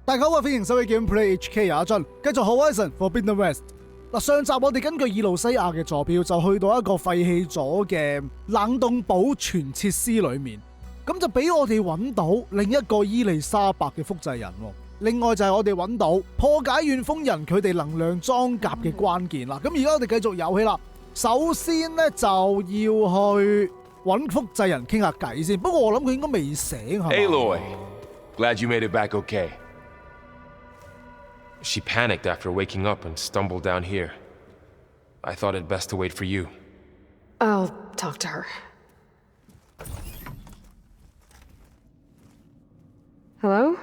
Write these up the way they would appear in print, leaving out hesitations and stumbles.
大家好，歡迎收睇 Gameplay HK 有一樽，繼續 Horizon Forbidden West。上集我哋根據以路西亞嘅坐標，就去到一個廢棄咗嘅冷凍保存設施裏面，咁就俾我哋揾到另一個伊麗莎白嘅複製人。另外就係我哋揾到破解遠鋒人佢哋能量裝甲嘅關鍵啦。咁而家我哋繼續遊戲啦。首先呢，就要去揾複製人傾下偈先。不過我諗佢應該未醒係嘛？ Aloy, glad you made it back okay. She panicked after waking up and stumbled down here. I thought it best to wait for you. I'll talk to her. Hello?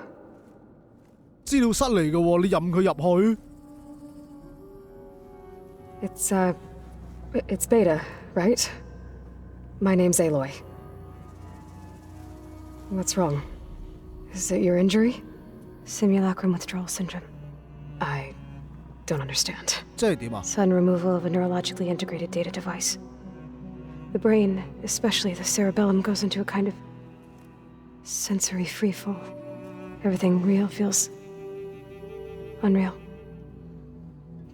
資料室嚟嘅喎，你任佢入去。It's Beta, right? My name's Aloy. What's wrong? Is it your injury? Simulacrum withdrawal syndrome. I don't understand. 即係點啊？ Sudden removal of a neurologically integrated data device. The brain, especially the cerebellum, goes into a kind of sensory freefall. Everything real feels unreal.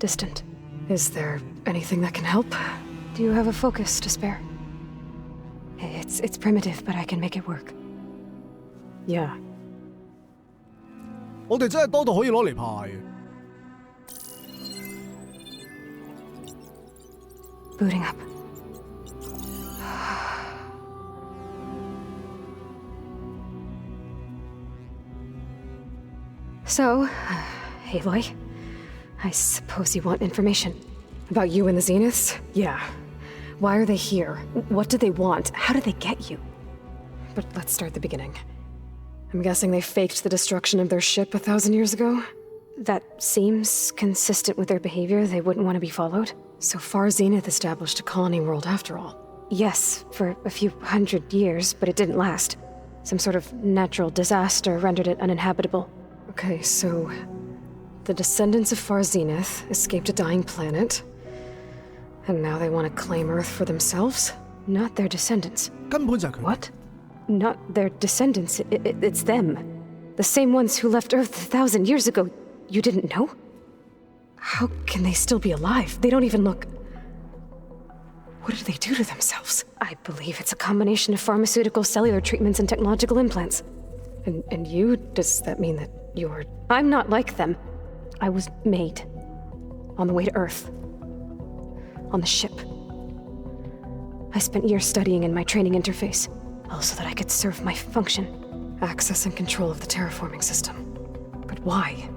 Distant. Is there anything that can help? Do you have a focus to spare? It's primitive, but I can make it work. Yeah. 我哋真係多到可以攞嚟排。Booting up. So, Aloy, I suppose you want information. About you and the Zeniths? Yeah. Why are they here? What do they want? How did they get you? But let's start at the beginning. I'm guessing they faked the destruction of their ship 1,000 years ago? That seems consistent with their behavior. They wouldn't want to be followed. So far, Zenith established a colony world after all. Yes, for a few hundred years, but it didn't last. Some sort of natural disaster rendered it uninhabitable. Okay, so the descendants of Far Zenith escaped a dying planet, and now they want to claim Earth for themselves? Not their descendants. 根本就係佢。 What? Not their descendants. It's them. The same ones who left Earth 1,000 years ago. You didn't know? How can they still be alive? They don't even look... What did they do to themselves? I believe it's a combination of pharmaceutical, cellular treatments, and technological implants. And you? Does that mean that you're... I'm not like them. I was made. On the way to Earth. On the ship. I spent years studying in my training interface, all so that I could serve my function. Access and control of the terraforming system. But why?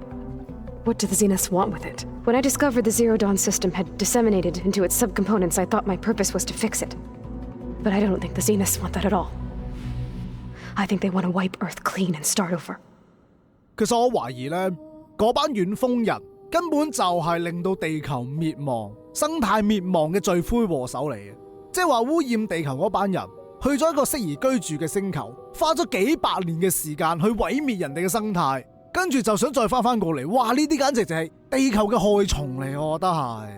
What do the Zeniths want with it? When I discovered the Zero Dawn system had disseminated into its subcomponents, I thought my purpose was to fix it. But I don't think the Zeniths want that at all. I think they want to wipe Earth clean and start over. 其實我懷疑呢，嗰班遠鋒人根本就係令到地球滅亡、生態滅亡嘅罪魁禍首嚟嘅。即係話污染地球嗰班人去咗一個適宜居住嘅星球，花咗幾百年嘅時間去毀滅人哋嘅生態。跟住就想再翻過嚟，哇！呢啲簡直就係地球嘅害蟲嚟，我覺得係。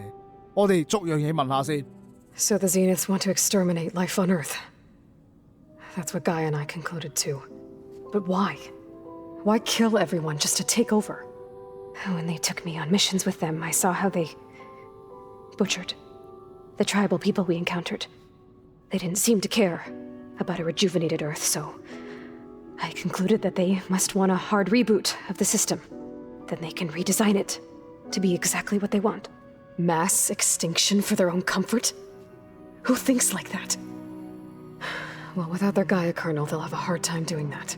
我哋逐樣嘢問下先。So the Zeniths want to exterminate life on Earth. That's what Gaia and I concluded too. But why? Why kill everyone just to take over? When they took me on missions with them, I saw how they butchered the tribal people we encountered. They didn't seem to care about a rejuvenated Earth, so I concluded that they must want a hard reboot of the system. Then they can redesign it to be exactly what they want. Mass extinction for their own comfort? Who thinks like that? Well, without their Gaia kernel, they'll have a hard time doing that.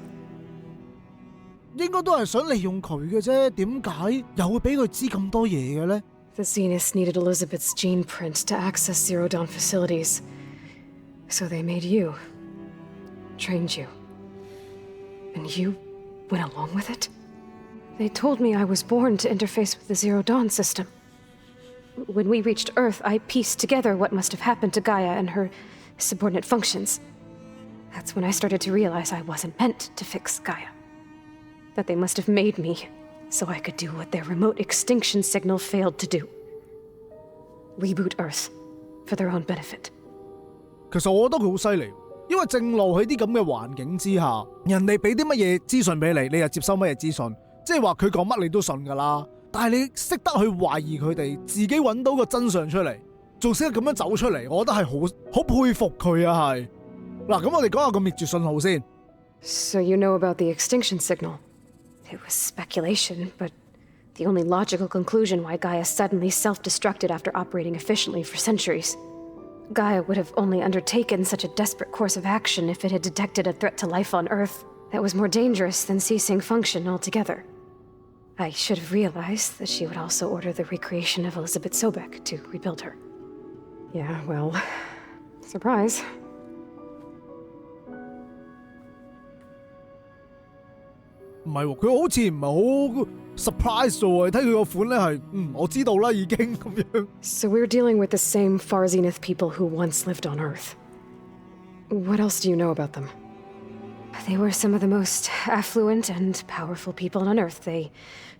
應該都係想利用佢嘅啫，點解又會俾佢知咁多嘢嘅呢？ The Zeniths needed Elizabeth's gene print to access Zero Dawn facilities. So they made you. Trained you. And you went along with it? They told me I was born to interface with the Zero Dawn system. When we reached Earth, I pieced together what must have happened to Gaia and her subordinate functions. That's when I started to realize I wasn't meant to fix Gaia. That they must have made me so I could do what their remote extinction signal failed to do. Reboot Earth for their own benefit. 其實我覺得佢好犀利。因為正路喺啲咁嘅環境之下，人哋俾啲乜嘢資訊俾你，你就接收乜嘢資訊，即係話佢講乜你都信㗎啦。但係你識得去懷疑佢哋，自己揾到個真相出嚟，仲識得咁樣走出嚟，我覺得係好佩服佢啊！係嗱，咁我哋講下個滅絕信號先。So you know about the extinction signal? It was speculation, but the only logical conclusion why Gaia suddenly self-destructed after operating efficiently for centuries. Gaia would have only undertaken such a desperate course of action if it had detected a threat to life on Earth that was more dangerous than ceasing function altogether. I should have realized that she would also order the recreation of Elizabeth Sobek to rebuild her. Yeah, well, surprise. 唔係喎，佢好似唔係好 surprise 喎，睇佢個款咧係，我知道啦已經咁樣。So we're dealing with the same Far Zenith people who once lived on Earth. What else do you know about them? They were some of the most affluent and powerful people on Earth. They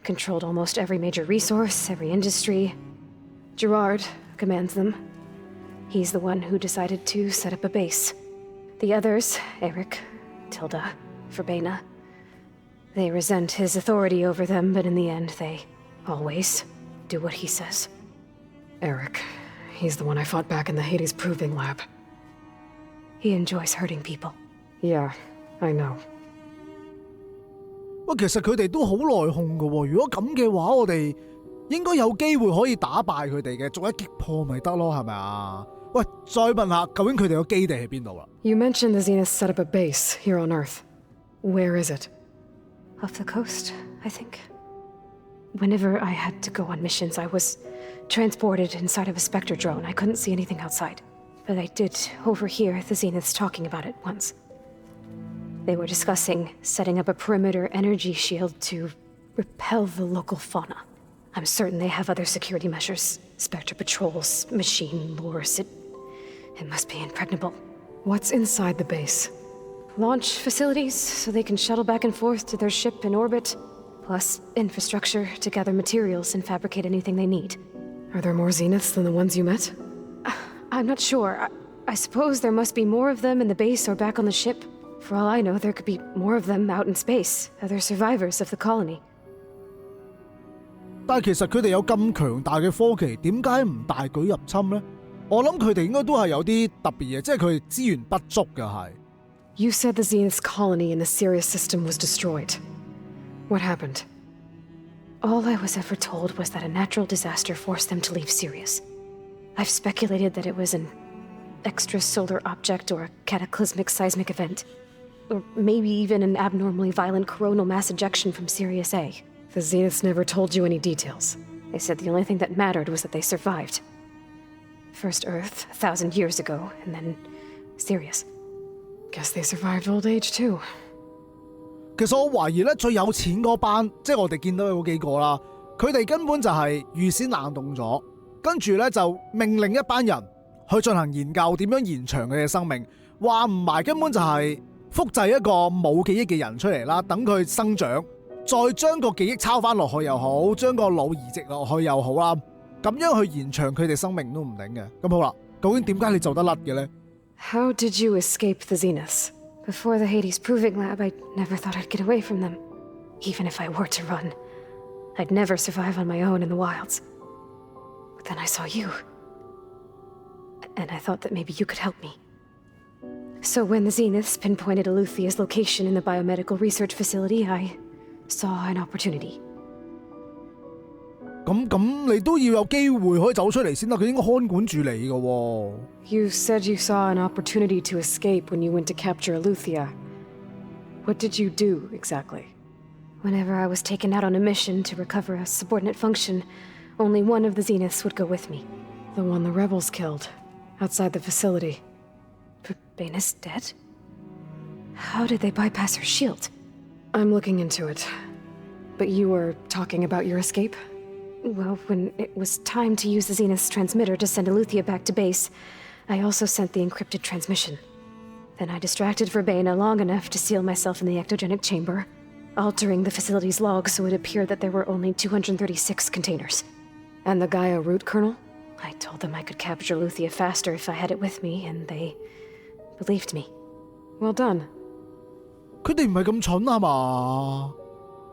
controlled almost every major resource, every industry. Gerard commands them. He's the one who decided to set up a base. The others, Eric, Tilda, Verbena, they resent his authority over them, but in the end, they always do what he says. Eric, he's the one I fought back in the Hades Proving Lab. He enjoys hurting people. Yeah, I know. 喂，其實佢哋都好內訌㗎喎。如果咁嘅話，我哋應該有機會可以打敗佢哋嘅，逐一擊破咪得咯，係咪啊？喂，再問下，究竟佢哋個基地喺邊度啦？ You mentioned the Zenith set up a base here on Earth. Where is it? Off the coast, I think. Whenever I had to go on missions, I was transported inside of a Spectre drone. I couldn't see anything outside. But I did overhear the Zeniths talking about it once. They were discussing setting up a perimeter energy shield to repel the local fauna. I'm certain they have other security measures. Spectre patrols, machine lures. It must be impregnable. What's inside the base? Launch facilities, so they can shuttle back and forth to their ship in orbit. Plus, infrastructure to gather materials and fabricate anything they need. Are there more Zeniths than the ones you met? I'm not sure. I suppose there must be more of them in the base or back on the ship. For all I know, there could be more of them out in space, other survivors of the colony. 但係其實佢哋有咁強大嘅科技，點解唔大舉入侵呢？我諗佢哋應該都係有啲特別嘢，即係佢哋資源不足嘅係。You said the Zenith's colony in the Sirius system was destroyed. What happened? All I was ever told was that a natural disaster forced them to leave Sirius. I've speculated that it was an extrasolar object or a cataclysmic seismic event. Or maybe even an abnormally violent coronal mass ejection from Sirius A. The Zeniths never told you any details. They said the only thing that mattered was that they survived. First Earth, 1,000 years ago, and then Sirius. Guess they survived old age too. 其實我懷疑咧，最有錢嗰班，即係我哋見到有幾個啦，佢哋根本就係預先冷凍咗，跟住咧就命令一班人去進行研究，點樣延長佢嘅生命。話唔埋根本就係複製一個冇記憶嘅人出嚟啦，等佢生長，再將個記憶抄翻落去又好，將個腦移植落去又好啦，咁樣去延長佢哋生命都唔定嘅。咁好啦，究竟點解你走得甩嘅咧？ How did you escape the Zeniths? Before the Hades Proving Lab, I never thought I'd get away from them. Even if I were to run, I'd never survive on my own in the wilds. But then I saw you. And I thought that maybe you could help me. So when the Zeniths pinpointed Eleuthea's location in the biomedical research facility, I saw an opportunity. 咁你都要有機會可以走出嚟先得，佢應該看管住你嘅喎。You said you saw an opportunity to escape when you went to capture Eleuthia. What did you do, exactly? Whenever I was taken out on a mission to recover a subordinate function, only one of the Zeniths would go with me. The one the rebels killed, outside the facility. Baina's dead? How did they bypass her shield? I'm looking into it. But you were talking about your escape? Well, when it was time to use the Zenith's transmitter to send Eleuthia back to base, I also sent the encrypted transmission. Then I distracted Verbena long enough to seal myself in the ectogenic chamber, altering the facility's log so it appeared that there were only 236 containers. And the Gaia root kernel? I told them I could capture Eleuthia faster if I had it with me, and they believed me. Well done. 佢哋唔係咁蠢係嘛？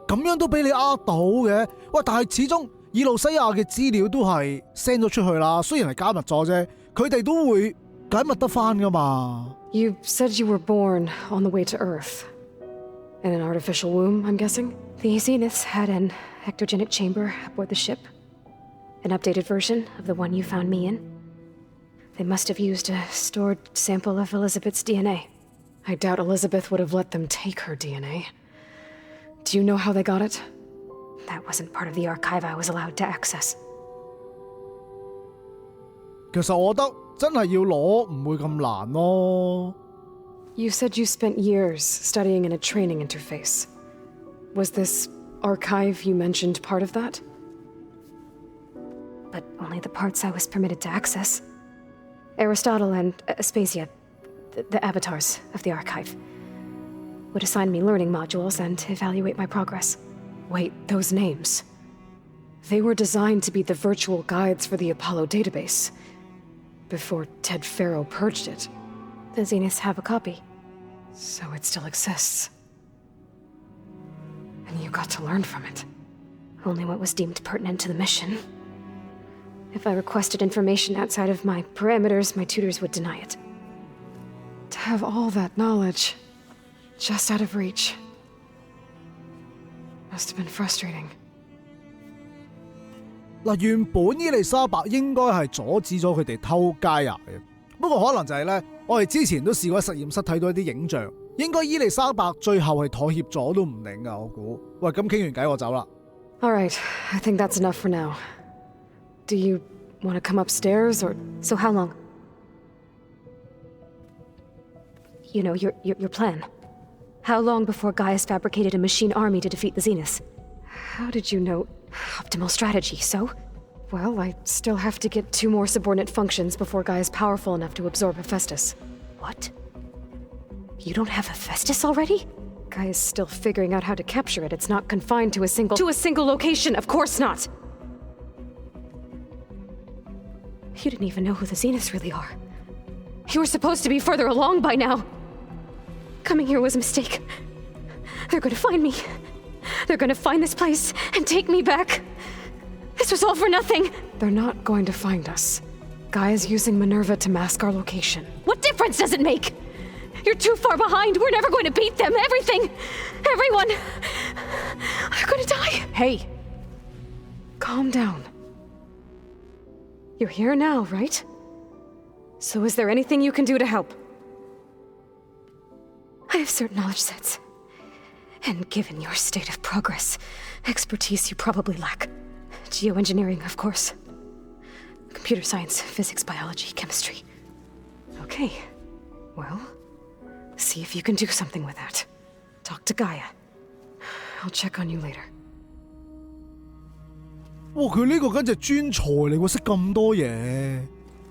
咁樣都俾你呃到嘅？喂，但係始終以路西亞嘅資料都係 send 咗出去啦，雖然係加密咗啫，佢哋都會解密得返㗎嘛。You said you were born on the way to Earth. In an artificial womb, I'm guessing? The Zeniths had an ectogenic chamber aboard the ship. An updated version of the one you found me in. They must have used a stored sample of Elizabeth's DNA. I doubt Elizabeth would have let them take her DNA. Do you know how they got it? That wasn't part of the archive I was allowed to access. 其實我覺得真係要攞唔會咁難咯。You said you spent years studying in a training interface. Was this archive you mentioned part of that? But only the parts I was permitted to access. Aristotle and Aspasia, the avatars of the archive, would assign me learning modules and evaluate my progress. Wait, those names. They were designed to be the virtual guides for the Apollo database. Before Ted Farrow purged it. The Zeniths have a copy. So it still exists. And you got to learn from it. Only what was deemed pertinent to the mission. If I requested information outside of my parameters, my tutors would deny it. To have all that knowledge, just out of reach, must have been frustrating. 嗱，原本伊麗莎白應該係阻止咗佢哋偷加牙嘅，不過可能就係咧，我哋之前都試過喺實驗室睇到一啲影像，應該伊麗莎白最後係妥協咗都唔定㗎，我估。喂，咁傾完偈我走啦。All right, I think that's enough for now. Do you want to come upstairs, or so how long? You know, your plan. How long before Gaius fabricated a machine army to defeat the Zeniths? How did you know optimal strategy, so? Well, I still have to get 2 more subordinate functions before Gaia's powerful enough to absorb Hephaestus. What? You don't have Hephaestus already? Gaia's still figuring out how to capture it. It's not confined to a single location, of course not! You didn't even know who the Zeniths really are. You were supposed to be further along by now. Coming here was a mistake. They're gonna find me. They're gonna find this place and take me back. This was all for nothing. They're not going to find us. Gaia's using Minerva to mask our location. What difference does it make? You're too far behind. We're never going to beat them. Everything, everyone, are gonna die. Hey, calm down. You're here now, right? So is there anything you can do to help? I have certain knowledge sets. And given your state of progress, expertise you probably lack. Geoengineering, of course. Computer science, physics, biology, chemistry. Okay. Well, see if you can do something with that. Talk to Gaia. I'll check on you later. 哇！佢呢個跟住專才嚟喎，識咁多嘢。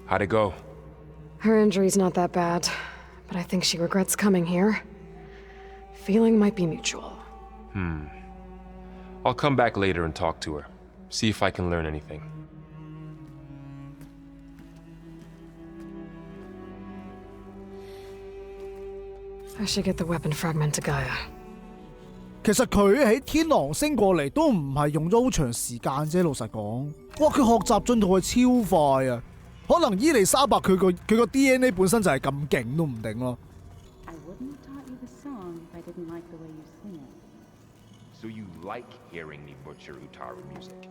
How'd it go? Her injury's not that bad, but I think she regrets coming here. Feeling might be mutual. I'll come back later and talk to her. See if I can learn anything. I should get the weapon fragment to Gaia. 其實佢喺天狼星過嚟都唔係用咗好長時間啫，老實講。哇！佢學習進度係超快啊！可能伊麗莎白佢個 DNA 本身就係咁勁都唔定咯。I wouldn't have taught you the song if I didn't like the way you sing it. So you like hearing me butcher Utaru music?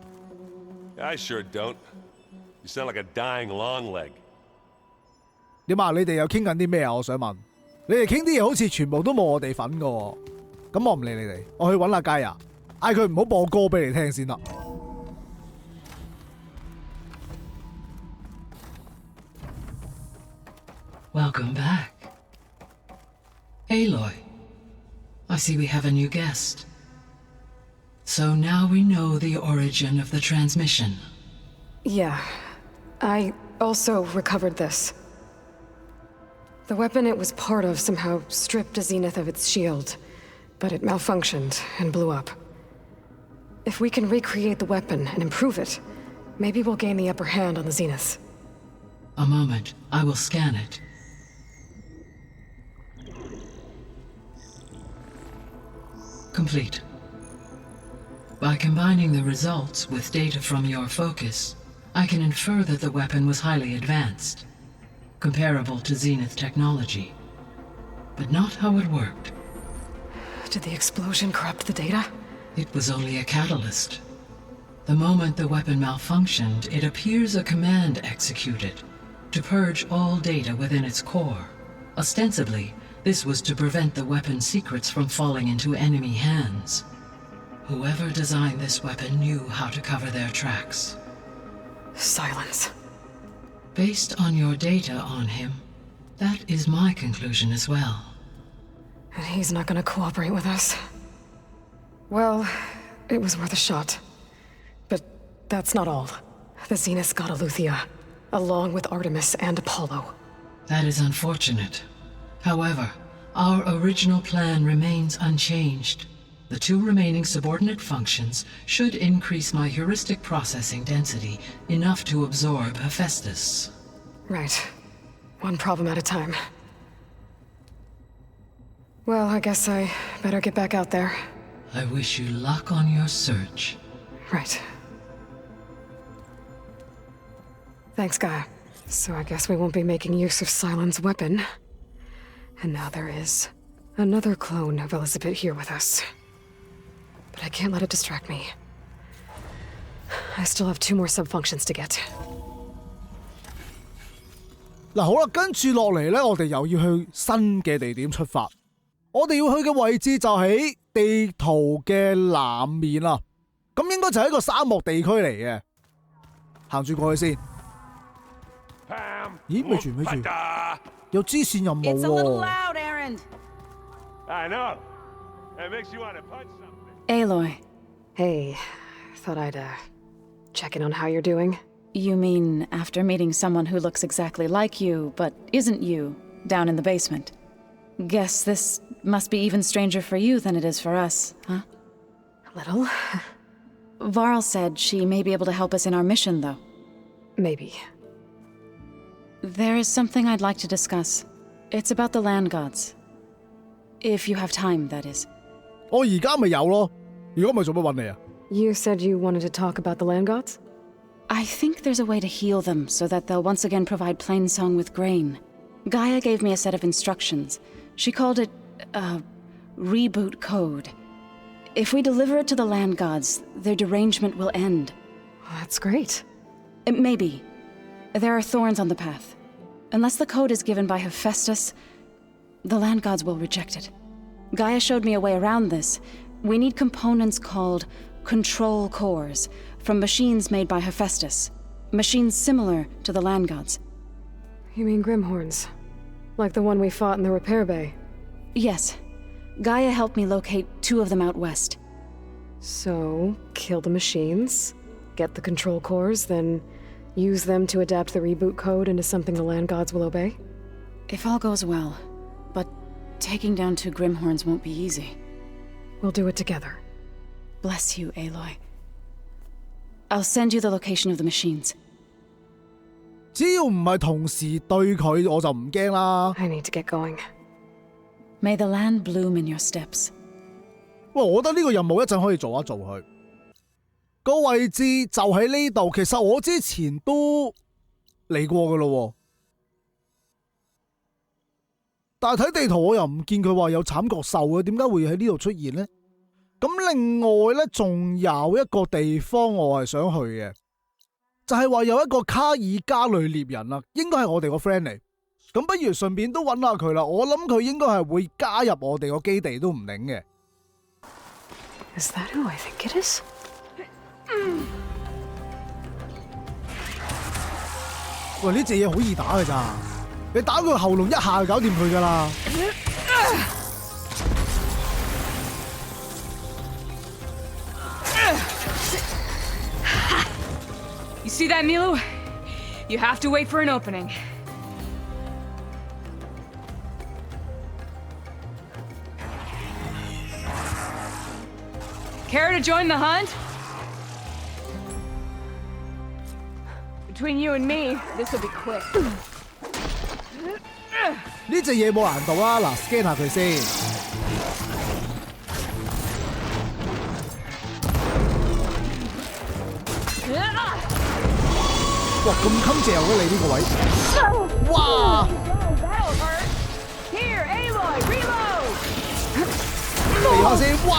I sure don't. You sound like a dying long leg. 點啊？你哋又傾緊啲咩啊？我想問，你哋傾啲嘢好似全部都冇我哋份噶喎。咁我唔理你哋，我去揾阿佳啊，嗌佢唔好播歌俾你聽先啦。Welcome back. Aloy, I see we have a new guest. So now we know the origin of the transmission. Yeah. I also recovered this. The weapon it was part of somehow stripped a Zenith of its shield, but it malfunctioned and blew up. If we can recreate the weapon and improve it, maybe we'll gain the upper hand on the Zeniths. A moment, I will scan it. complete. By combining the results with data from your focus, I can infer that the weapon was highly advanced, comparable to Zenith technology, but not how it worked. Did the explosion corrupt the data? It was only a catalyst. The moment the weapon malfunctioned, it appears a command executed to purge all data within its core. Ostensibly, this was to prevent the weapon's secrets from falling into enemy hands. Whoever designed this weapon knew how to cover their tracks. Silence. Based on your data on him, that is my conclusion as well. And he's not gonna cooperate with us. Well, it was worth a shot. But that's not all. The Zenith got Eleuthia, along with Artemis and Apollo. That is unfortunate. However, our original plan remains unchanged. The 2 remaining subordinate functions should increase my heuristic processing density enough to absorb Hephaestus. Right. One problem at a time. Well, I guess I better get back out there. I wish you luck on your search. Right. Thanks, Gaia. So I guess we won't be making use of Cylon's weapon. And now there is another clone of Elizabeth here with us. But I can't let it distract me. I still have 2 more sub-functions to get. 嗱好啦，跟住落嚟咧，我哋又要去新嘅地點出發。我哋要去嘅位置就喺地圖嘅南面啦。咁應該就係一個沙漠地區嚟嘅。行住過去先。咦？咪住咪住，有支線任務喎。It's a little loud, Aaron. I know. It makes you want to punch something. Aloy, Hey, thought I'd, check in on how you're doing. you mean after meeting someone who looks exactly like you, but isn't you, down in the basement? Guess this must be even stranger for you than it is for us, huh? A little. Varl said she may be able to help us in our mission, though. Maybe. There is something I'd like to discuss. It's about the land gods. If you have time, that is. 我而家咪有咯，如果唔係做乜揾你啊？ You said you wanted to talk about the land gods? I think there's a way to heal them so that they'll once again provide Plainsong with grain. Gaia gave me a set of instructions. She called it a reboot code. If we deliver it to the land gods, their derangement will end. That's great. Maybe. There are thorns on the path. Unless the code is given by Hephaestus, the land gods will reject it. Gaia showed me a way around this. We need components called control cores from machines made by Hephaestus. Machines similar to the land gods. You mean Grimhorns? Like the one we fought in the repair bay? Yes. Gaia helped me locate 2 of them out west. So, kill the machines, get the control cores, then use them to adapt the reboot code into something the land gods will obey? If all goes well. But taking down 2 Grimhorns won't be easy. We'll do it together. Bless you, Aloy. I'll send you the location of the machines. 只要唔係同時對佢，我就唔驚啦。 I need to get going. May the land bloom in your steps. 喂，我覺得呢個任務一陣可以做一做佢。個位置就喺呢度，其實我之前都嚟過噶咯。但係睇地圖我又唔見佢話有慘角獸嘅，點解會喺呢度出現呢？咁另外呢，仲有一個地方我係想去嘅，就係話有一個卡爾加類獵人啦，應該係我哋個 friend 嚟。咁不如順便都揾下佢啦，我諗佢應該係會加入我哋個基地都唔定嘅。Is that who I think it is? 喂，呢隻嘢好易打㗎咋，你打佢喉嚨一下就搞掂佢㗎啦。You see that, Milu? You have to wait for an opening. Care to join the hunt? Between you and me, this will be quick. 呢隻嘢冇難度啊，嗱 ，scan 下佢先。哇，咁襟嚼嘅你呢個位，哇！ Here, Aloy, reload! 避下先，哇！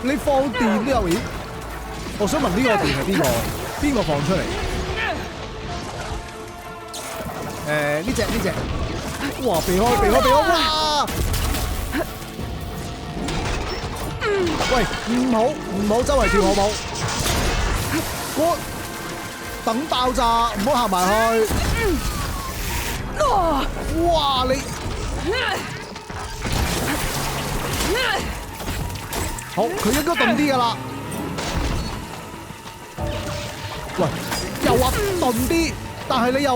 你放電都有嘢。我想問呢個電係邊個放出嚟？呢隻，哇！避開！哇！喂，唔好周圍跳好冇？我等爆炸，唔好行埋去。哇！你好，佢應該鈍啲㗎啦。喂，又話鈍啲，但係你又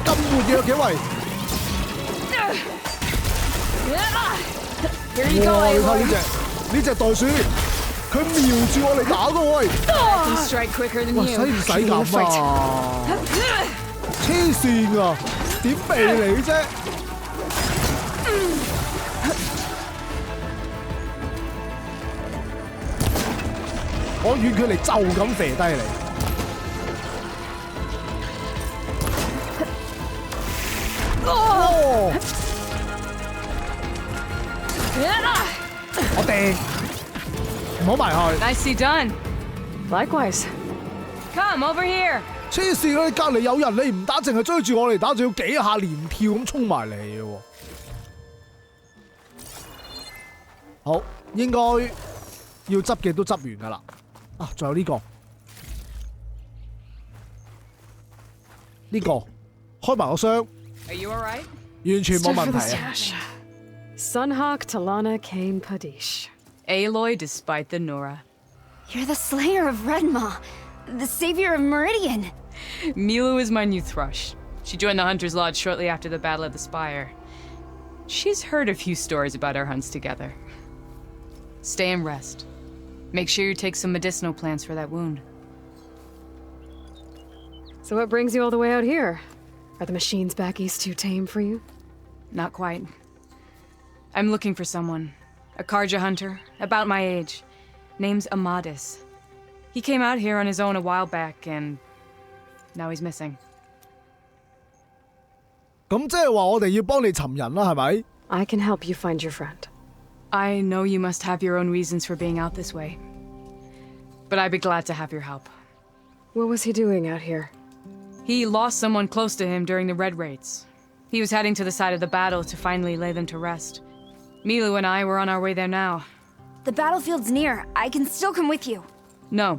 咁活躍嘅喂。哇！你睇呢隻袋鼠，佢瞄住我嚟打㗎喂。I can strike quicker than 哇！ you. 使唔使咁啊？黐線啊！點避你啫？我遠距離就咁射低你。哦！我掟，唔好埋去。 Nicely done. Likewise. Come over here. 黐線啦！你隔離有人，你唔打，淨係追住我嚟打，仲要幾下連跳咁衝埋嚟嘅喎。好，應該要執嘅都執完㗎啦。啊，仲有呢個，開埋個箱， Are you alright? 完全冇問 For the 題啊！ stash. Sunhawk, Talana, Kane, Padish. Aloy, despite the Nora. You're the slayer of Redmaw, the savior of Meridian. Milu is my new thrush. She joined the Hunter's Lodge shortly after the Battle of the Spire. She's heard a few stories about our hunts together. Stay and rest. Make sure you take some medicinal plants for that wound. So what brings you all the way out here? Are the machines back east too tame for you? Not quite. I'm looking for someone. A Karja hunter, about my age. Name's Amadis. He came out here on his own a while back, and now he's missing. 咁即係話我哋要幫你尋人啦，係咪？ I can help you find your friend. I know you must have your own reasons for being out this way. But I'd be glad to have your help. What was he doing out here? He lost someone close to him during the Red Raids. He was heading to the side of the battle to finally lay them to rest. Milu and I were on our way there now. The battlefield's near. I can still come with you. No.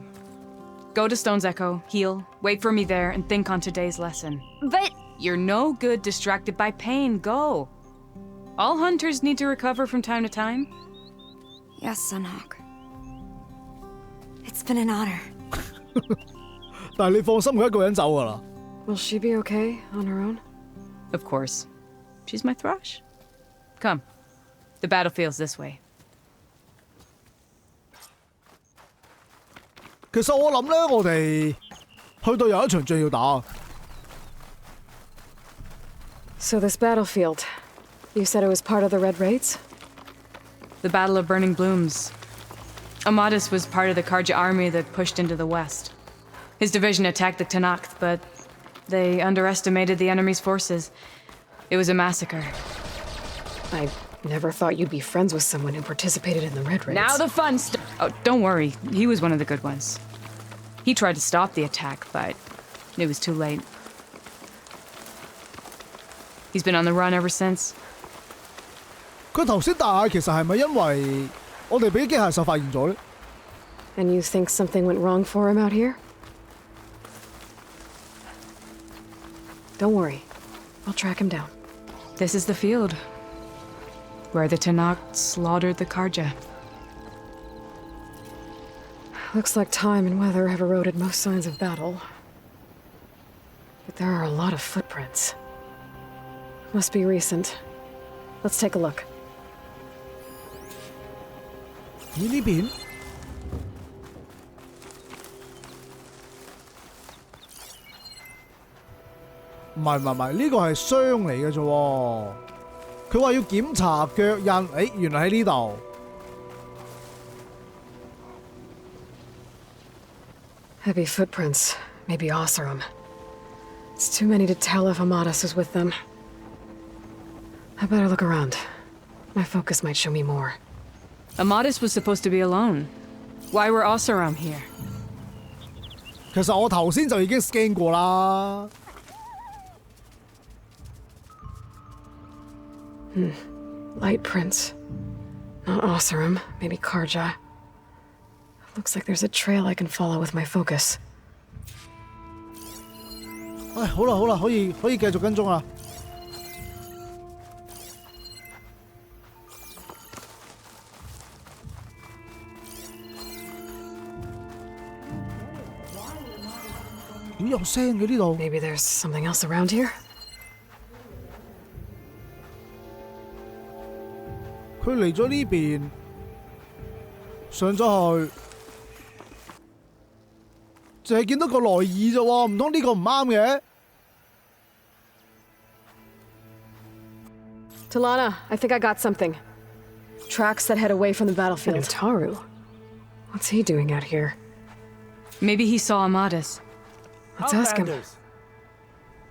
Go to Stone's Echo, heal, wait for me there, and think on today's lesson. But You're no good distracted by pain. Go. All hunters need to recover from time to time. yes, Sunhawk. It's been an honor. 但係你放心，佢一個人走㗎啦。 Will she be okay on her own? Of course. She's my thrush. Come. The battlefield's this way. 其實我諗咧，我哋去到有一場仗要打。 So this battlefield, you said it was part of the Red Raids? The Battle of Burning Blooms. Amadis was part of the Karja army that pushed into the west. His division attacked the Tanakh, but they underestimated the enemy's forces. It was a massacre. I never thought you'd be friends with someone who participated in the Red Raids. Now the fun stuff. Oh, don't worry. He was one of the good ones. He tried to stop the attack, but it was too late. He's been on the run ever since. 佢頭先大嗌，其實係咪因為我哋俾機械獸發現咗咧？ And you think something went wrong for him out here? Don't worry. I'll track him down. This is the field where the Tanakh slaughtered the Karja. Looks like time and weather have eroded most signs of battle. But there are a lot of footprints. Must be recent. Let's take a look. 咦呢邊？唔係，呢個係箱嚟嘅啫喎。佢話要檢查腳印，誒原來喺呢度。Heavy footprints. Maybe Osseram. It's too many to tell if Amadis is with them. I better look around. My focus might show me more. Amadis was supposed to be alone. Why were Osseram here? 其實我頭先就已經 scan 過啦。Light prints. Not Osseram. Maybe Karja. Looks like there's a trail I can follow with my focus. 唉，好啦好啦，可以繼續跟蹤啦。咦，有聲嘅呢度。Maybe there's something else around here? 佢嚟咗呢邊，上咗去，淨係見到個內耳啫喎，唔通呢個唔啱嘅？ Talana, I think I got something. Tracks that head away from the battlefield. And Taru? What's he doing out here? Maybe he saw Amadis. Let's ask him.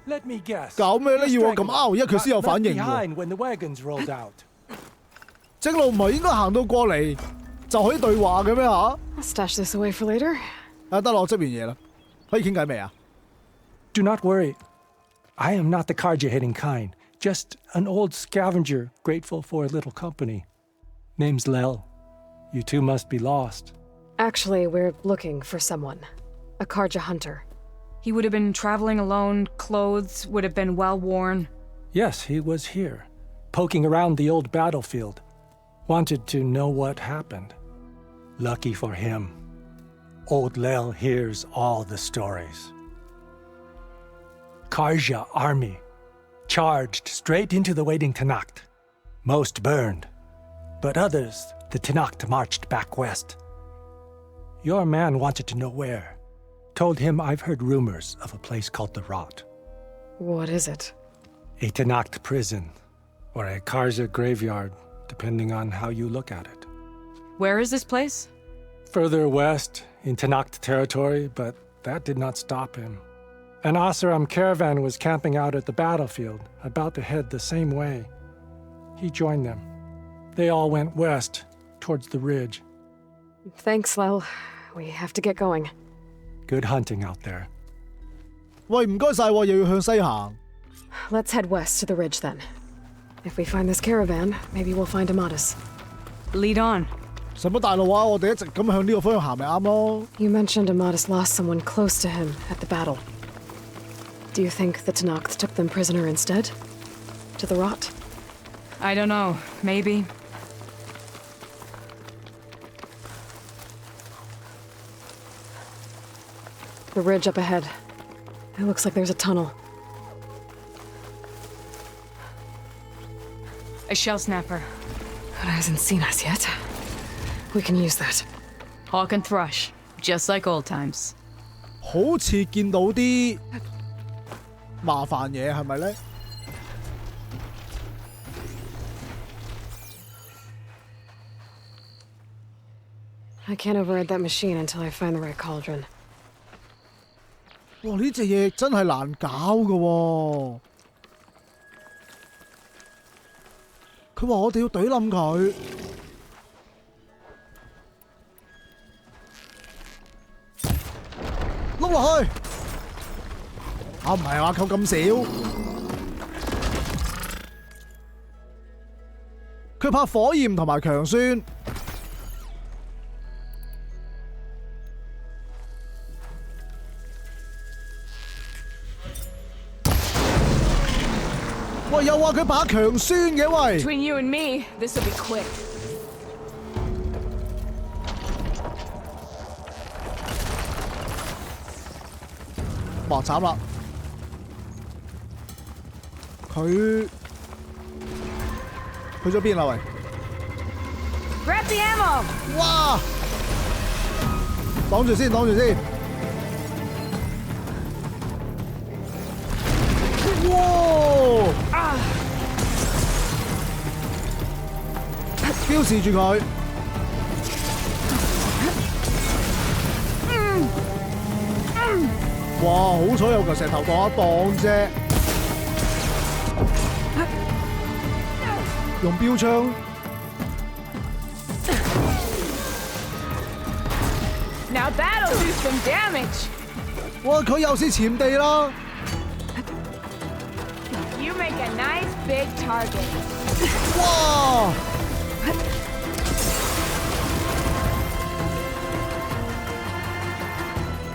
Let me guess. 搞咩咧？要我咁拗一佢先有反應 behind 喎。 when the wagons rolled out. 正路唔係應該行到過嚟就可以對話嘅咩嚇？ I'll stash this away for later. 啊，得啦，我執完嘢啦，可以傾偈未啊？ Do not worry. I am not the carja-hitting kind. Just an old scavenger grateful for a little company. Name's Lel. You two must be lost. Actually, we're looking for someone. A Karja hunter. He would have been traveling alone, clothes would have been well worn. Yes, he was here, poking around the old battlefield. Wanted to know what happened. Lucky for him, old Lel hears all the stories. Karja army charged straight into the waiting Tanacht. Most burned, but others, the Tanacht marched back west. Your man wanted to know where. Told him I've heard rumors of a place called the Rot. What is it? A Tanacht prison, or a Karja graveyard, depending on how you look at it. Where is this place? Further west, in Tanacht territory, but that did not stop him. An Osseram caravan was camping out at the battlefield, about to head the same way. He joined them. They all went west, towards the ridge. Thanks, Lel. We have to get going. Good hunting out there. 喂，唔該晒喎，又要向西行。 Let's head west to the ridge then. If we find this caravan, maybe we'll find Amadis. Lead on. 使乜大路啊？我哋一直咁向呢個方向行咪啱咯。 You mentioned Amadis lost someone close to him at the battle. Do you think the Tanacht took them prisoner instead? To the Rot? I don't know. Maybe. The ridge up ahead. It looks like there's a tunnel. A shell snapper. But hasn't seen us yet. We can use that. Hawk and thrush. Just like old times. 好似見到啲麻煩嘢，係咪咧？ I can't override that machine until I find the right cauldron. 哇！呢隻嘢真係難搞㗎喎。佢話我哋要懟冧佢。碌落去。啊，唔係話扣咁少。佢怕火焰同埋強酸。 喂，又話佢把強酸嘅喂。 Between you and me, this will be quick. 哇！慘啦！佢去咗邊啦？喂！ Grab the ammo! 哇！擋住先，擋住先！哇！標示住佢。哇！好彩有嚿石頭擋一擋啫。用標槍。Now that'll do some damage. 哇！佢又是潛地啦。You make a nice big target. 哇！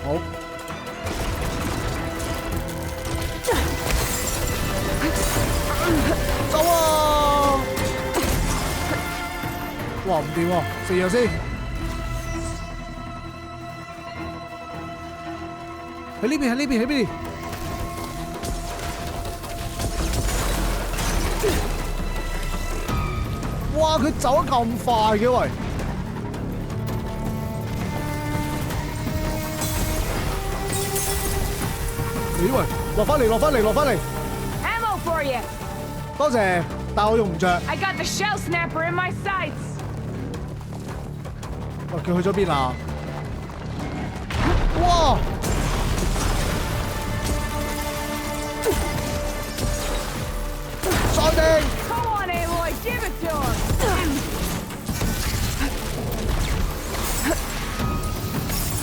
好。走啊！哇，唔掂喎，食藥先。喺呢邊，喺呢邊，喺呢邊。哇！佢走得咁快嘅喂。咦喂，落返嚟，落返嚟，落返嚟。Ammo for you. 多謝，但我用唔着。I got the shell snapper in my sights. 喂，佢去咗邊啊？哇！上定。Come on, Aloy, give it to him.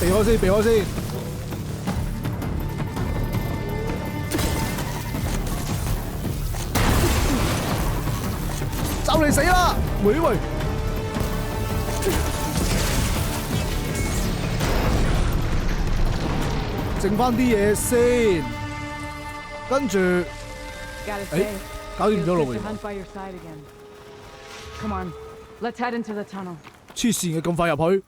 避開先，避開先。就嚟死啦！喂喂。剩翻啲嘢先，跟住，搞掂咗咯喎！ Come on, let's head into the tunnel. 黐線嘅咁快入去，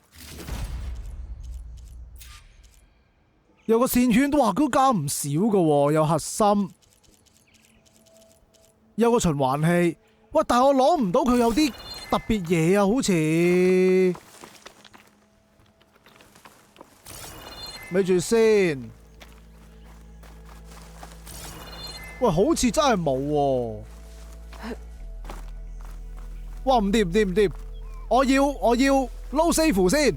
有個線圈，哇，都加唔少㗎喎，有核心，有個循環器，喂，但係我攞唔到佢有啲特別嘢啊，好似。咪住先，喂，好似真係冇喎。哇，唔掂唔掂唔掂，我要撈 save 先，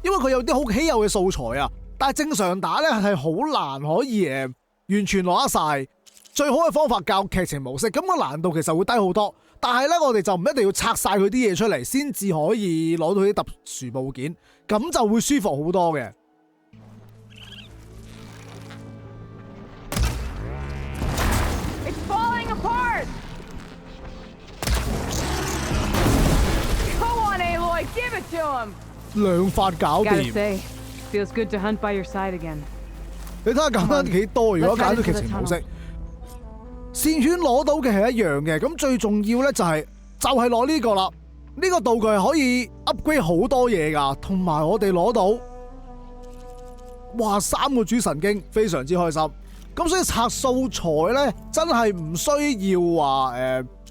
因為佢有啲好稀有嘅素材啊。但係正常打咧係好難可以完全攞得晒。最好嘅方法教劇情模式，咁個難度其實會低好多。但係咧，我哋就唔一定要拆晒佢啲嘢出嚟，先至可以攞到啲特殊部件，咁就會舒服好多嘅。Give it to him. 兩發搞掂。Feels good to hunt by your side again. 你睇下簡單幾多，如果揀咗劇情模式，線圈攞到嘅係一樣嘅。咁最重要咧就係攞呢個啦。呢個道具係可以 upgrade 好多嘢噶，同埋我哋攞到，哇，3個主神經，非常之開心。咁所以拆素材咧，真係唔需要話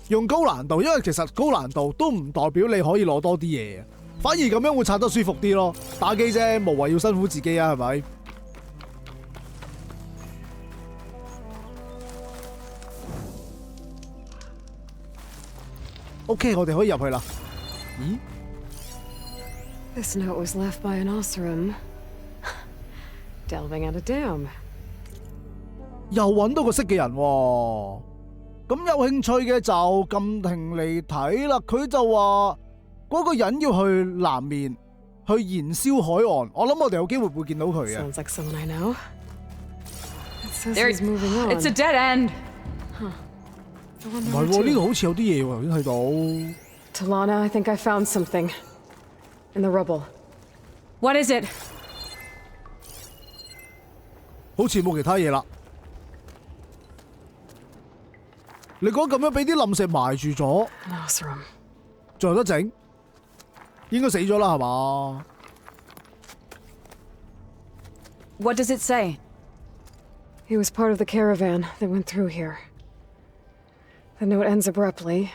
用高難度，因為其實高難度都唔代表你可以攞多啲嘢，反而咁樣會拆得舒服啲咯。打機啫，無謂要辛苦自己啊，係咪？OK， 我哋可以入去啦。咦 This note was left by an Osram. Delving at a dam. 又揾到個識嘅人喎。咁有興趣嘅就撳停嚟睇啦。佢就話嗰個人要去南面，去燃燒海岸。我諗我哋有機會會見到佢嘅。Sounds like someone I know. It says There's he's moving on. It's a dead end. 唔係喎，呢度好似有啲嘢喎，頭先睇到。Talana, I think I found something in the rubble. What is it? 好似冇其他嘢啦。你講咁樣俾啲冧石埋住咗，仲有得整？應該死咗啦，係嘛 What does it say? He was part of the caravan that went through here. The note ends abruptly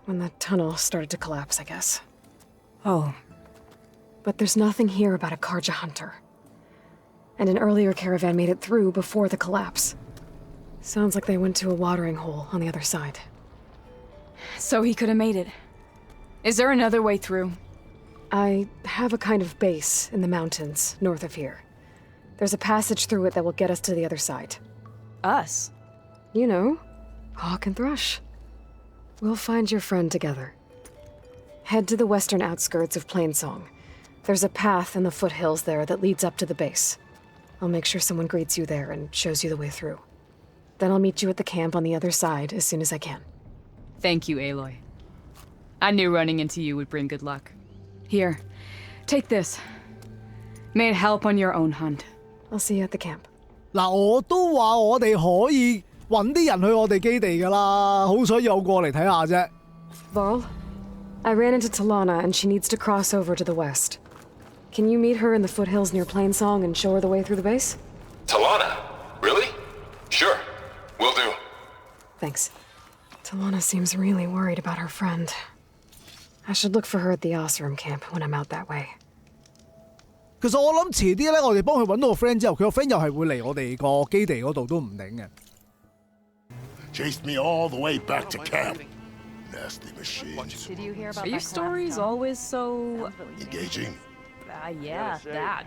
when the tunnel started to collapse, I guess. Oh. But there's nothing here about a Karja hunter. And an earlier caravan made it through before the collapse. Sounds like they went to a watering hole on the other side. So he could have made it. Is there another way through? I have a kind of base in the mountains north of here. There's a passage through it that will get us to the other side. Us? You know, Hawk and Thrush. We'll find your friend together. Head to the western outskirts of Plainsong. There's a path in the foothills there that leads up to the base. I'll make sure someone greets you there and shows you the way through. Then I'll meet you at the camp on the other side as soon as I can. Thank you, Aloy. I knew running into you would bring good luck. Here, take this. May it help on your own hunt. I'll see you at the camp. 嗱，我都話我哋可以揾啲人去我哋基地㗎啦，好彩有過嚟睇下啫。Varl, I ran into Talana and she needs to cross over to the west. Can you meet her in the foothills near Plainsong and show her the way through the base? Talana? Really? Sure. Will do. Thanks. Talana seems really worried about her friend. I should look for her at the Osram camp when I'm out that way. 其實我諗遲啲咧，我哋幫佢揾到個 friend 之後，佢個 friend 又係會嚟我哋個基地嗰度都唔定嘅。Chased me all the way back to camp. Nasty machines. Did you hear about Are your stories always so... Engaging? Yeah, that.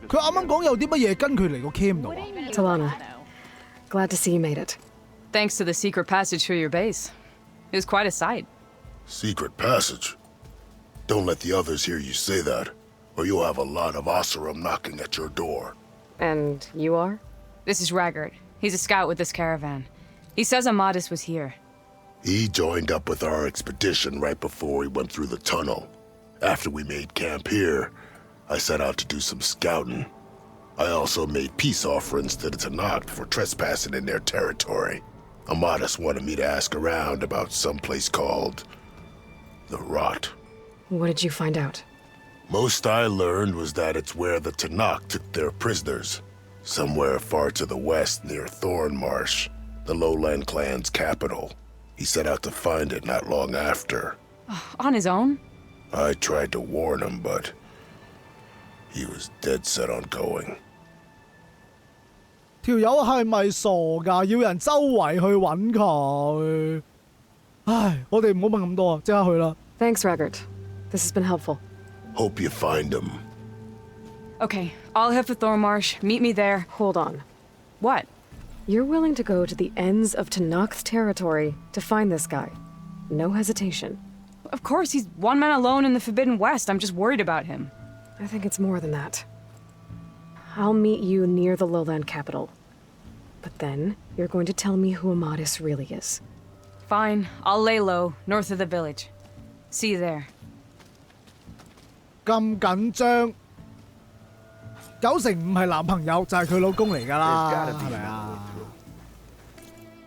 佢啱啱講有啲乜嘢跟佢嚟個 camp 度啊 Talana, glad to see you made it. Thanks to the secret passage through your base. It was quite a sight. Secret passage? Don't let the others hear you say that, or you'll have a lot of Oseram knocking at your door. And you are? This is Raggart. He's a scout with this caravan. He says Amadis was here. He joined up with our expedition right before we went through the tunnel. After we made camp here, I set out to do some scouting. I also made peace offerings to the Tenakth for trespassing in their territory. Amadis wanted me to ask around about some place called the Rot. What did you find out? Most I learned was that it's where the Tenakth took their prisoners. Somewhere far to the west near Thornmarsh, the Lowland clan's capital. He set out to find it not long after. On his own? I tried to warn him, but he was dead set on going. 條友係咪傻㗎？要人周圍去揾佢？唉，我哋唔好問咁多啊，即刻去啦。Thanks, Raggart. This has been helpful. Hope you find him. Okay, I'll head for Thornmarsh. Meet me there. Hold on. What? You're willing to go to the ends of Tenakth territory to find this guy. No hesitation. Of course, he's one man alone in the Forbidden West. I'm just worried about him. I think it's more than that. I'll meet you near the lowland capital. But then, you're going to tell me who Amadis really is. Fine, I'll lay low, north of the village. See you there. 咁緊張，95%係男朋友就係佢老公嚟㗎啦，係咪啊？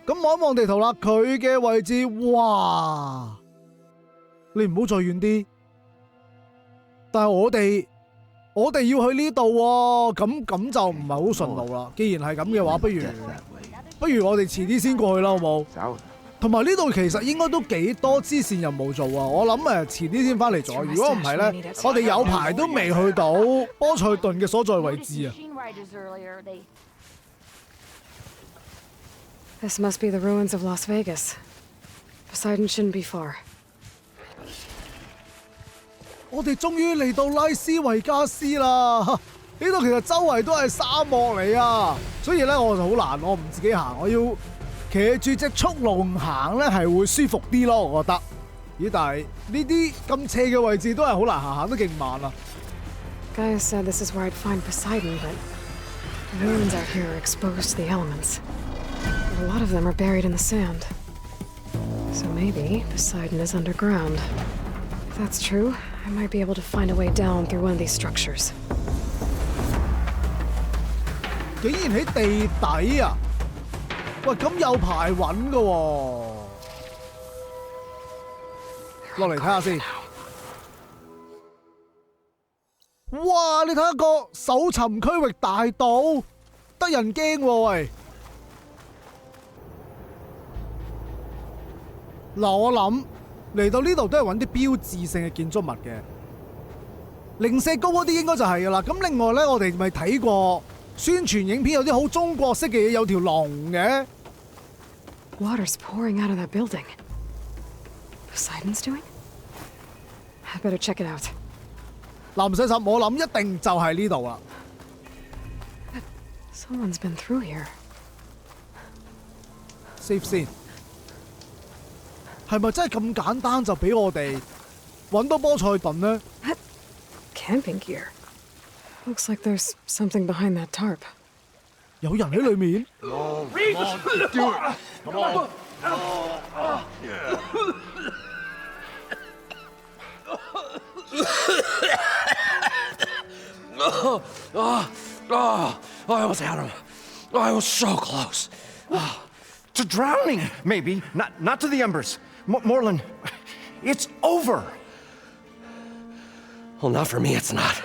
咁望一望地圖啦，佢嘅位置，哇！你唔好再遠啲。但係我哋要去呢度喎，咁就唔係好順路啦。既然係咁嘅話，不如我哋遲啲先過去啦，好冇？同埋呢度其實應該都幾多支線任務做啊！我諗遲啲先翻嚟做。如果唔係咧，我哋有排都未去到波塞頓嘅所在位置啊！ This must be the ruins of Las Vegas. Poseidon shouldn't be far. 我哋終於嚟到拉斯維加斯啦！呢度其實周圍都係沙漠嚟啊，所以咧我就好難，我唔自己行，我要騎住隻速龍行咧係會舒服啲咯，我覺得。咦？但係呢啲咁斜嘅位置都係好難行，行得勁慢啊！ Gaia said this is where I'd find Poseidon, but the ruins out here are exposed to the elements. A lot of them are buried in the sand. So maybe Poseidon is underground. If that's true, I might be able to find a way down through one of these structures. 竟然喺地底啊！喂，咁有排揾㗎喎。落嚟睇下先。哇！你睇下個搜尋區域大到，得人驚喎喂！嗱，我諗嚟到呢度都係揾啲標誌性嘅建築物嘅，零舍高嗰啲應該就係㗎啦。咁另外咧，我哋咪睇過宣傳影片，有啲好中國式嘅嘢，有條龍嘅。Water's pouring out of that building. Poseidon's doing? I better check it out. 嗱，唔使諗，我諗一定就係呢度啦。Someone's been through here. Save 先，係咪真係咁簡單就俾我哋揾到波塞頓呢？ Camping gear. Looks like there's something behind that tarp. 有人喺裏面。I almost had him. I was so close. To drowning, maybe. Not to the embers. Moreland, it's over. Well, not for me, it's not.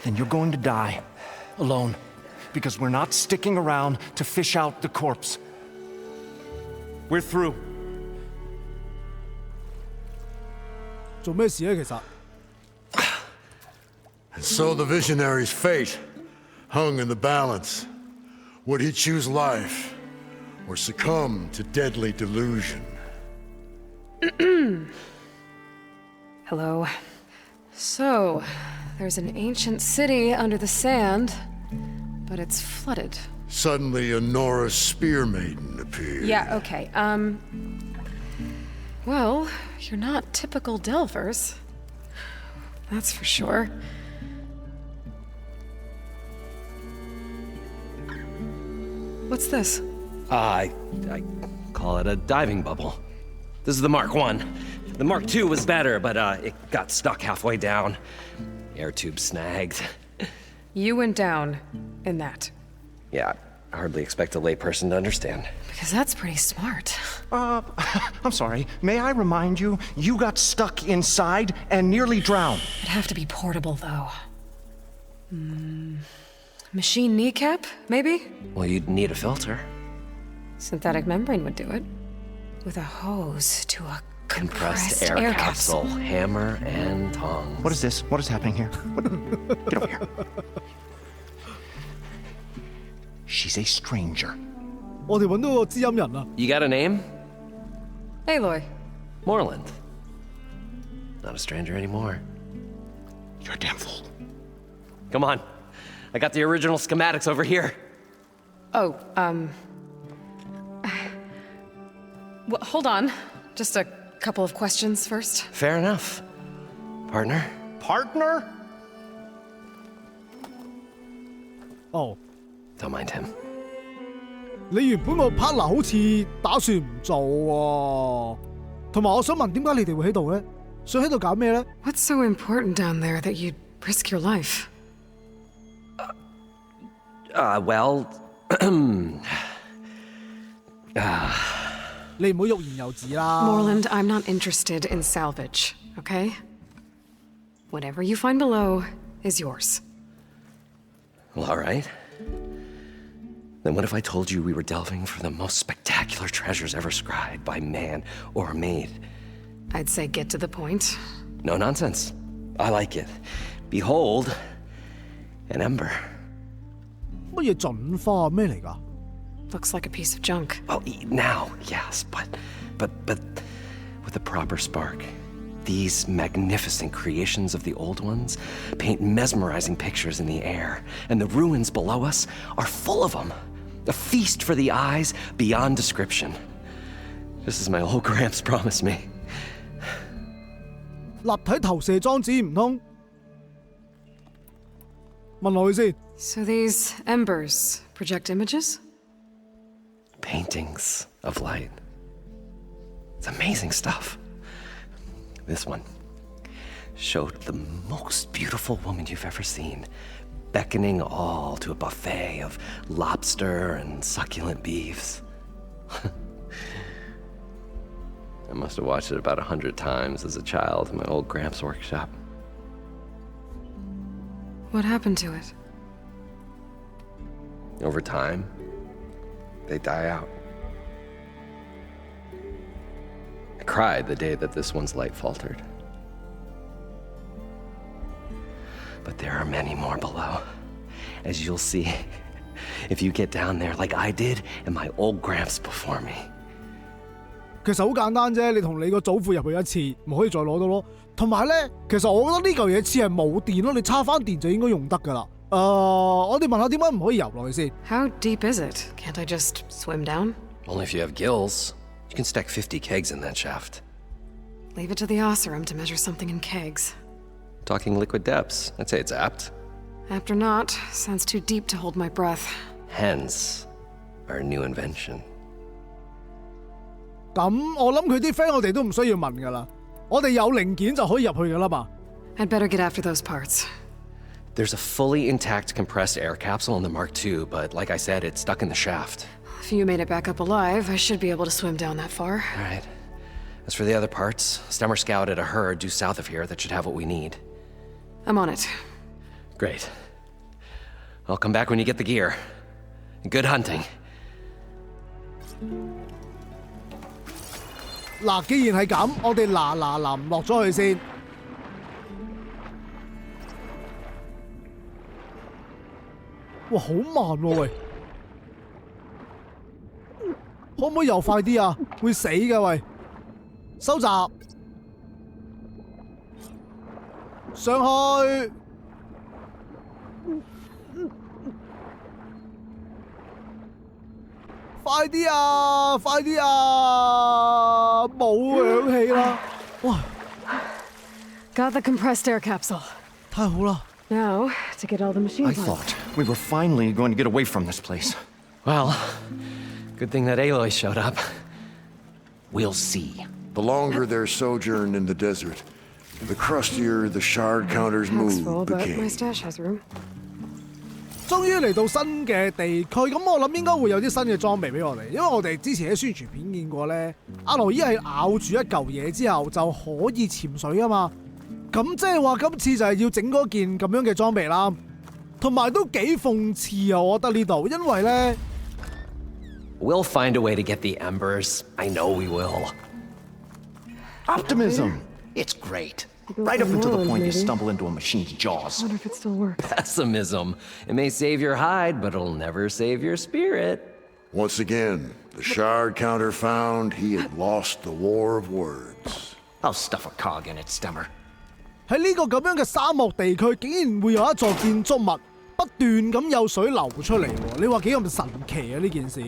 Then you're going to die. Alone. Because we're not sticking around to fish out the corpse. We're through. 做咩事咧？其實 And so the visionary's fate hung in the balance. Would he choose life or succumb to deadly delusion? Hello. So, there's an ancient city under the sand, but it's flooded. Suddenly, a Norse spear maiden appeared. Yeah, okay. Well, you're not typical Delvers. That's for sure. What's this? I call it a diving bubble. This is the Mark I. The Mark II was better, but it got stuck halfway down. Air tube snagged. You went down in that. Yeah, I hardly expect a layperson to understand. Because that's pretty smart. I'm sorry. May I remind you, you got stuck inside and nearly drowned. It'd have to be portable, though. Machine kneecap, maybe? Well, you'd need a filter. Synthetic membrane would do it. With a hose to a Compressed air capsule. Hammer and tongs. What is this? What is happening here? Get over here. She's a stranger. 我哋揾到個知音人啦。 You got a name? Aloy. Moreland. Not a stranger anymore. You're a damn fool. Come on. I got the original schematics over here. Oh, well, hold on. Just a couple of questions first. Fair enough. Partner? Partner? 哦， Don't mind him. 你原本個 partner 好似打算唔做喎，同埋我想問點解你哋會喺度咧？想喺度搞咩咧 What's so important down there that you'd risk your life? Well... 你唔好欲言又止啦。 Moreland, I'm not interested in salvage, okay? Whatever you find below is yours. Well, all right. Then what if I told you we were delving for the most spectacular treasures ever scribed by man or maid? I'd say get to the point. No nonsense. I like it. Behold, an ember. 乜嘢準花咩嚟㗎？ Looks like a piece of junk. Oh, now, yes, but with a proper spark. These magnificent creations of the old ones paint mesmerizing pictures in the air, and the ruins below us are full of them. A feast for the eyes beyond description. Just as my old Gramps promised me. 立體投射裝置唔通？問落去先。 So these embers project images? Paintings of light. It's amazing stuff. This one showed the most beautiful woman you've ever seen, beckoning all to a buffet of lobster and succulent beefs. I must have watched it about 100 times as a child in my old Gramps' workshop. What happened to it? Over time, they die out. I cried the day that this one's light faltered. But there are many more below, as you'll see if you get down there like I did and my old Gramps before me. 其實好簡單啫，你同你個祖父入去一次，咪可以再攞到咯。同埋咧，其實我覺得呢嚿嘢似係冇電咯，你插翻電就應該用得㗎啦。我哋問下點解唔可以游落去先？ How deep is it? Can't I just swim down? Only if you have gills. You can stack 50 kegs in that shaft. Leave it to the Oseram to measure something in kegs. Talking liquid depths, I'd say it's apt. Apt or not, sounds too deep to hold my breath. Hence, our new invention. 咁我諗佢啲 friend 我哋都唔需要問㗎啦，我哋有零件就可以入去㗎啦嘛。I'd better get after those parts. There's a fully intact compressed air capsule in the Mark II, but like I said, it's stuck in the shaft. If you made it back up alive, I should be able to swim down that far. All right. As for the other parts, Stemmer scouted a herd due south of here that should have what we need. I'm on it. Great. I'll come back when you get the gear. Good hunting. 嗱，既然係咁，我哋臨落咗去先。哇，好慢喎喂！可唔可以游快啲啊？會死㗎喂！收集，上去。快啲啊！快啲啊！冇氧氣啦！哇 Got the compressed air capsule. 太好啦！ Now, to get all the machines I thought we were finally going to get away from this place. Well, good thing that Aloy showed up. We'll see. The longer their sojourn in the desert, the crustier the shard counter's Pack's full, mood but my became. stash has room. 終於嚟到新嘅地區，咁我諗應該會有啲新嘅裝備俾我哋，因為我哋之前喺宣傳片見過咧，阿羅伊係咬住一嚿嘢之後就可以潛水啊嘛。咁即係話今次就係要整嗰件咁樣嘅裝備啦，同埋都幾諷刺啊！我覺得呢度，因為咧 We'll find a way to get the embers. I know we will. Optimism! It's great. Right up until the point you stumble into a machine's jaws. I wonder if it still works. Pessimism. It may save your hide, but it'll never save your spirit. Once again, the shard counter found he had lost the war of words. I'll stuff a cog in it, Stemmer. 喺呢個咁樣嘅沙漠地區，竟然會有一座建築物不斷咁有水流出嚟喎！你話幾咁神奇啊呢件事？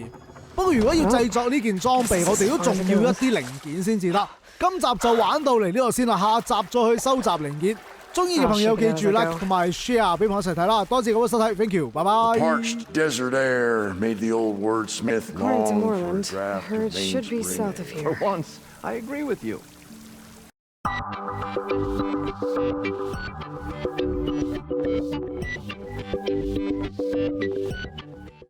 不過如果要製作呢件裝備，我哋都仲要一啲零件先至得。今集就玩到嚟呢度先啦，下集再去收集零件。中意嘅朋友記住 like 同埋 share 俾朋友一齊睇啦。多謝各位收睇 ，thank you，拜拜。Parched desert air made the old wordsmith According to long for a Moreland, the draft herd of should be Vane's south of grain. here. For once, I agree with you.